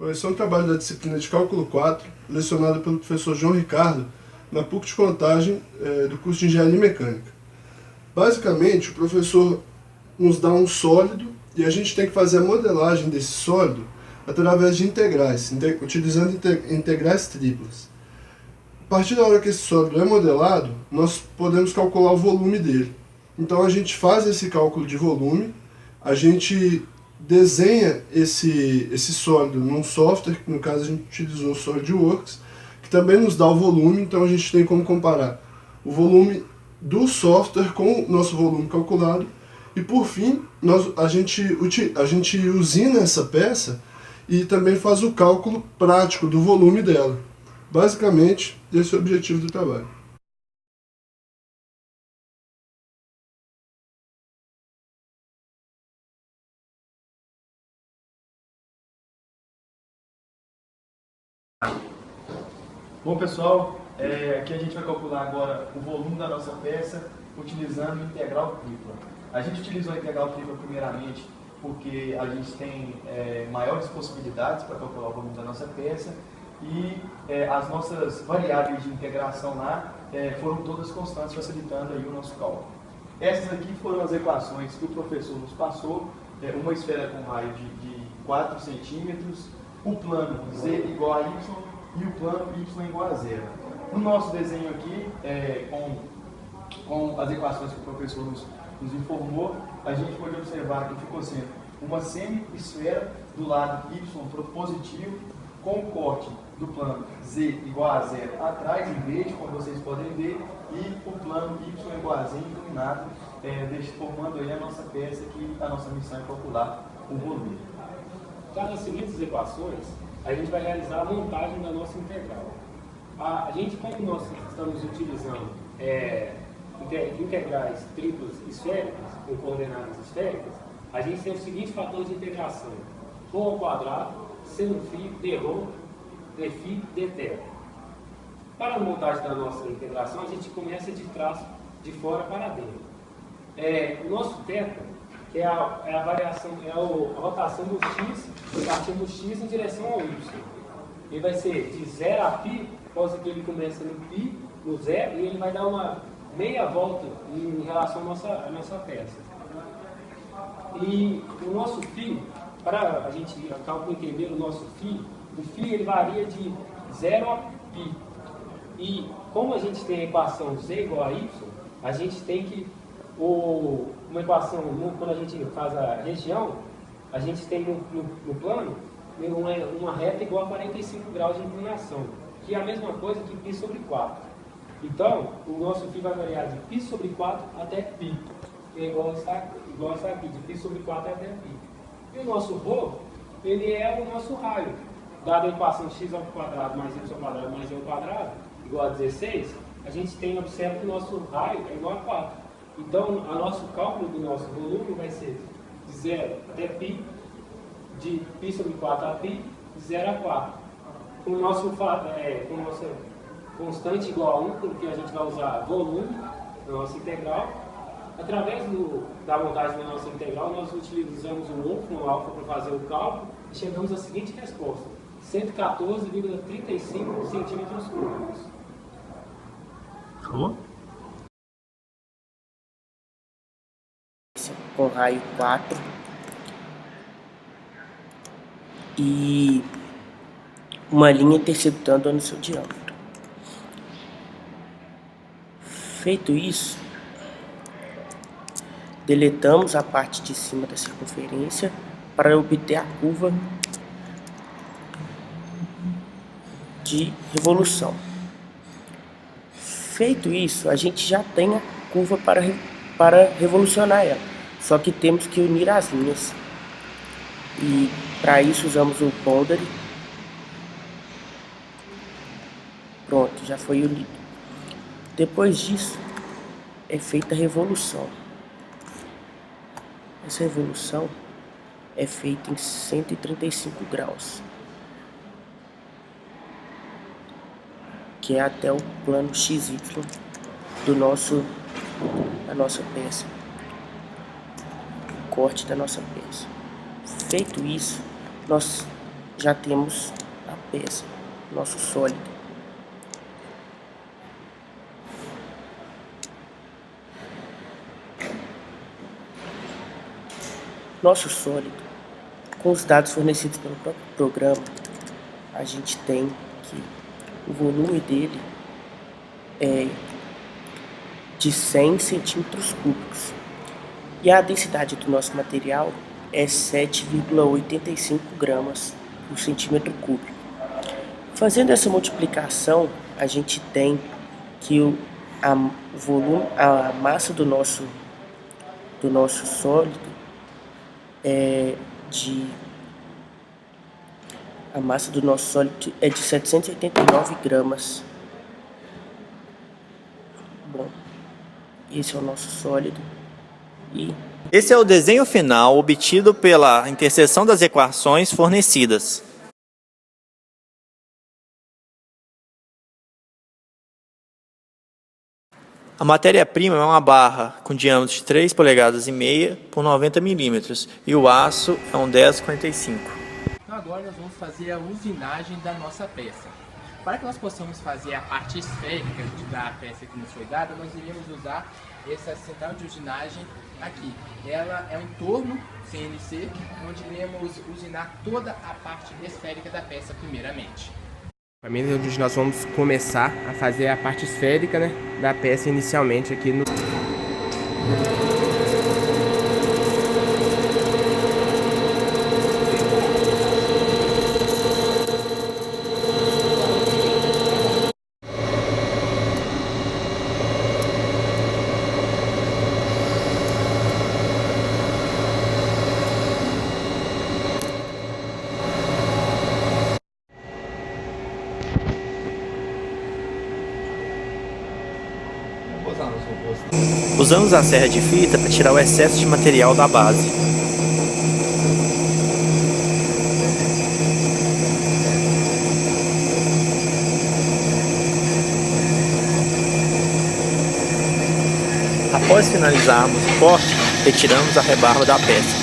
Esse é um trabalho da disciplina de Cálculo 4, lecionado pelo professor João Ricardo, na PUC de Contagem, do curso de Engenharia Mecânica. Basicamente, o professor nos dá um sólido e a gente tem que fazer a modelagem desse sólido através de integrais, utilizando integrais triplas. A partir da hora que esse sólido é modelado, nós podemos calcular o volume dele. Então a gente faz esse cálculo de volume, a gente desenha esse sólido num software, que no caso a gente utilizou o SolidWorks, que também nos dá o volume, então a gente tem como comparar o volume do software com o nosso volume calculado, e por fim a gente usina essa peça e também faz o cálculo prático do volume dela. Basicamente, esse é o objetivo do trabalho. Bom pessoal, aqui a gente vai calcular agora o volume da nossa peça utilizando integral tripla. A gente utilizou a integral tripla primeiramente porque a gente tem maiores possibilidades para calcular o volume da nossa peça e as nossas variáveis de integração lá foram todas constantes, facilitando aí o nosso cálculo. Essas aqui foram as equações que o professor nos passou, uma esfera com raio de 4 centímetros, o plano z igual a y e o plano y igual a zero. No nosso desenho aqui, com as equações que o professor nos informou, a gente pode observar que ficou sendo uma semi-esfera do lado y positivo, com o corte do plano z igual a zero atrás, em verde, como vocês podem ver, e o plano y igual a z inclinado, formando aí a nossa peça, que a nossa missão é calcular o volume. Já nas seguintes equações, a gente vai realizar a montagem da nossa integral. Como nós estamos utilizando integrais triplas esféricas, com coordenadas esféricas, a gente tem o seguinte fator de integração: ρ ao quadrado, seno φ, dρ, dφ, dθ. Para a montagem da nossa integração, a gente começa de trás, de fora para dentro. O nosso θ é a variação, a rotação do x, partindo do x em direção ao y. Ele vai ser de 0 a π, por causa que ele começa no π, no zero, e ele vai dar uma meia volta em relação à nossa peça. E o nosso φ, para a gente entender o nosso φ, o φ ele varia de 0 a π. E como a gente tem a equação z igual a y, a gente tem que uma equação, quando a gente faz a região, a gente tem no plano uma reta igual a 45 graus de inclinação, que é a mesma coisa que π sobre 4. Então, o nosso φ vai variar de π sobre 4 até π, que é igual a essa aqui, de π sobre 4 até π. E o nosso ρ, ele é o nosso raio. Dada a equação x ao quadrado mais y ao quadrado mais y ao quadrado, igual a 16, a gente observa que o nosso raio é igual a 4. Então, o nosso cálculo do nosso volume vai ser de 0 até π, de π sobre 4 a π, de 0 a 4. Com nossa constante igual a 1, porque a gente vai usar volume na nossa integral. Através da montagem da nossa integral, nós utilizamos o alfa para fazer o cálculo e chegamos à seguinte resposta: 114,35 centímetros cúbicos. Show? Com raio 4 e uma linha interceptando no seu diâmetro. Feito isso, deletamos a parte de cima da circunferência para obter a curva de revolução. Feito isso, a gente já tem a curva para revolucionar ela, só que temos que unir as linhas, e para isso usamos o Boundary. Pronto, já foi unido. Depois disso é feita a revolução. Essa revolução é feita em 135 graus, que é até o plano XY da nossa peça, o corte da nossa peça. Feito isso, nós já temos a peça, nosso sólido. Nosso sólido, com os dados fornecidos pelo próprio programa, a gente tem que o volume dele é de 100 centímetros cúbicos e a densidade do nosso material é 7,85 gramas por centímetro cúbico. Fazendo essa multiplicação, a gente tem que a massa do nosso sólido a massa do nosso sólido é de 789 gramas. Bom, esse é o nosso sólido e Esse é o desenho final obtido pela interseção das equações fornecidas. A matéria-prima é uma barra com diâmetro de 3,5 polegadas por 90 milímetros e o aço é um 10,45. Então agora nós vamos fazer a usinagem da nossa peça. Para que nós possamos fazer a parte esférica da peça que nos foi dada, nós iremos usar essa central de usinagem aqui. Ela é um torno CNC, onde iremos usinar toda a parte esférica da peça primeiramente. Primeiro nós vamos começar a fazer a parte esférica, né, da peça inicialmente aqui no... Usamos a serra de fita para tirar o excesso de material da base. Após finalizarmos o corte, retiramos a rebarba da peça.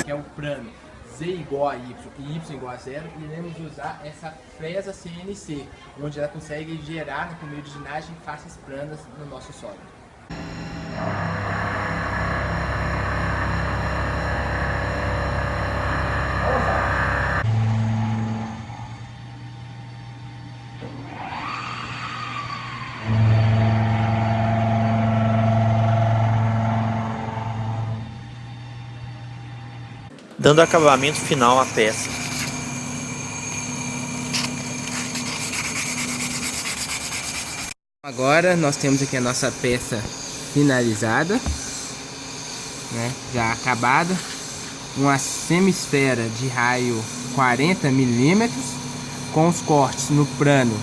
Que é o plano Z igual a Y e Y igual a 0, iremos usar essa fresa CNC, onde ela consegue gerar, por meio de usinagem, faces planas no nosso sólido. Dando acabamento final à peça. Agora nós temos aqui a nossa peça finalizada, né, já acabada, uma semisfera de raio 40 milímetros, com os cortes no plano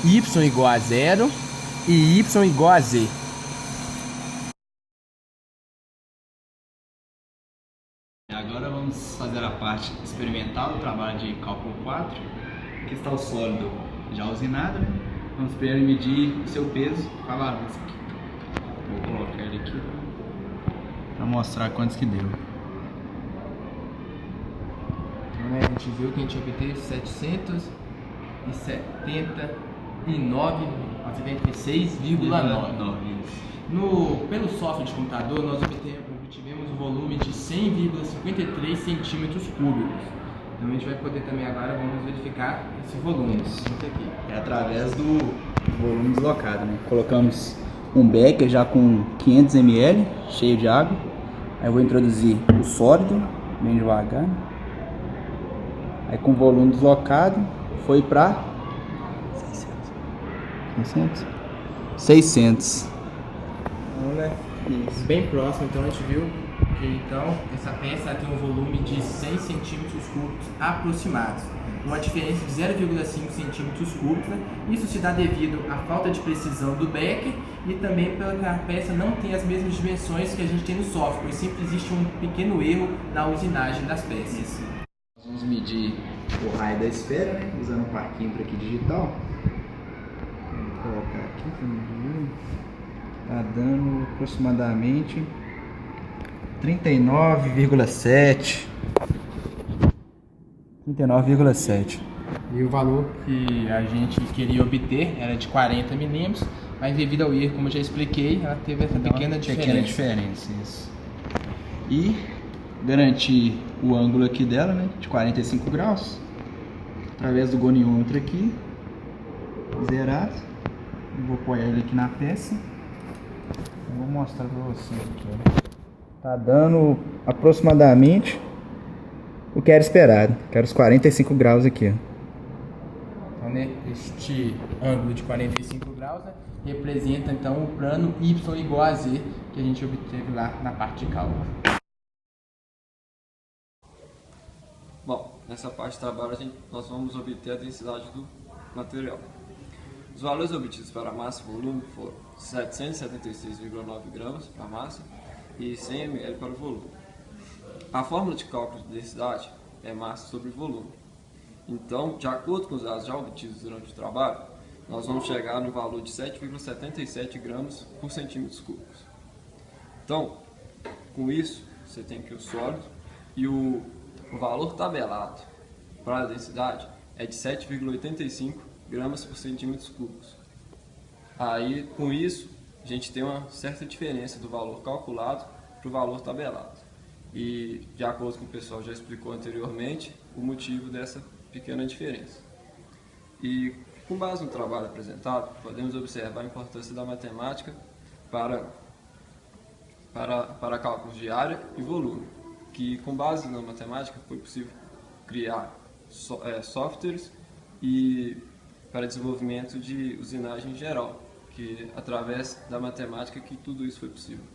Y igual a 0 e Y igual a Z. Agora vamos fazer a parte experimental do trabalho de cálculo 4. Aqui está o sólido já usinado, né? Vamos primeiro medir o seu peso com a balança aqui. Vou colocar ele aqui para mostrar quantos que deu. Então, né, a gente viu que a gente obteve 776,9. Pelo software de computador, nós obtivemos um volume de 100,53 centímetros cúbicos. Então a gente vai poder também agora, vamos verificar esse volume. Isso aqui. É através do volume deslocado, né? Colocamos um becker já com 500 ml, cheio de água. Aí eu vou introduzir o sólido, bem devagar. Aí com o volume deslocado, foi para 600. Então, né? Isso. Bem próximo, então a gente viu que então essa peça tem um volume de 100 centímetros cúbicos aproximados, uma diferença de 0,5 centímetros cúbicos, né? Isso se dá devido à falta de precisão do becker e também pela que a peça não tem as mesmas dimensões que a gente tem no software, pois sempre existe um pequeno erro na usinagem das peças. Nós vamos medir o raio da esfera, né? Usando um parquímetro aqui digital. Vou colocar aqui para medir. Tá dando aproximadamente 39,7. 39,7. E o valor que a gente queria obter era de 40 milímetros, mas devido ao erro, como eu já expliquei, ela teve essa pequena diferença. Isso. E garantir o ângulo aqui dela, né, de 45 graus, através do goniômetro aqui, zerado. Vou pôr ele aqui na peça. Vou mostrar para vocês aqui, ó. Tá dando aproximadamente o que era esperado, que era os 45 graus aqui, ó. Então, né, este ângulo de 45 graus, né, representa então o plano y igual a z que a gente obteve lá na parte de cálculo. Bom, nessa parte de trabalho nós vamos obter a densidade do material. Os valores obtidos para massa e volume foram 776,9 gramas para a massa e 100 ml para o volume. A fórmula de cálculo de densidade é massa sobre volume. Então, de acordo com os dados já obtidos durante o trabalho, nós vamos chegar no valor de 7,77 gramas por centímetros cúbicos. Então, com isso, você tem aqui o sólido e o valor tabelado para a densidade é de 7,85 gramas por centímetros cúbicos. Aí, com isso, a gente tem uma certa diferença do valor calculado para o valor tabelado. E, de acordo com o que o pessoal já explicou anteriormente, o motivo dessa pequena diferença. E, com base no trabalho apresentado, podemos observar a importância da matemática para cálculos de área e volume, que, com base na matemática, foi possível criar softwares e para desenvolvimento de usinagem em geral, que através da matemática que tudo isso foi possível.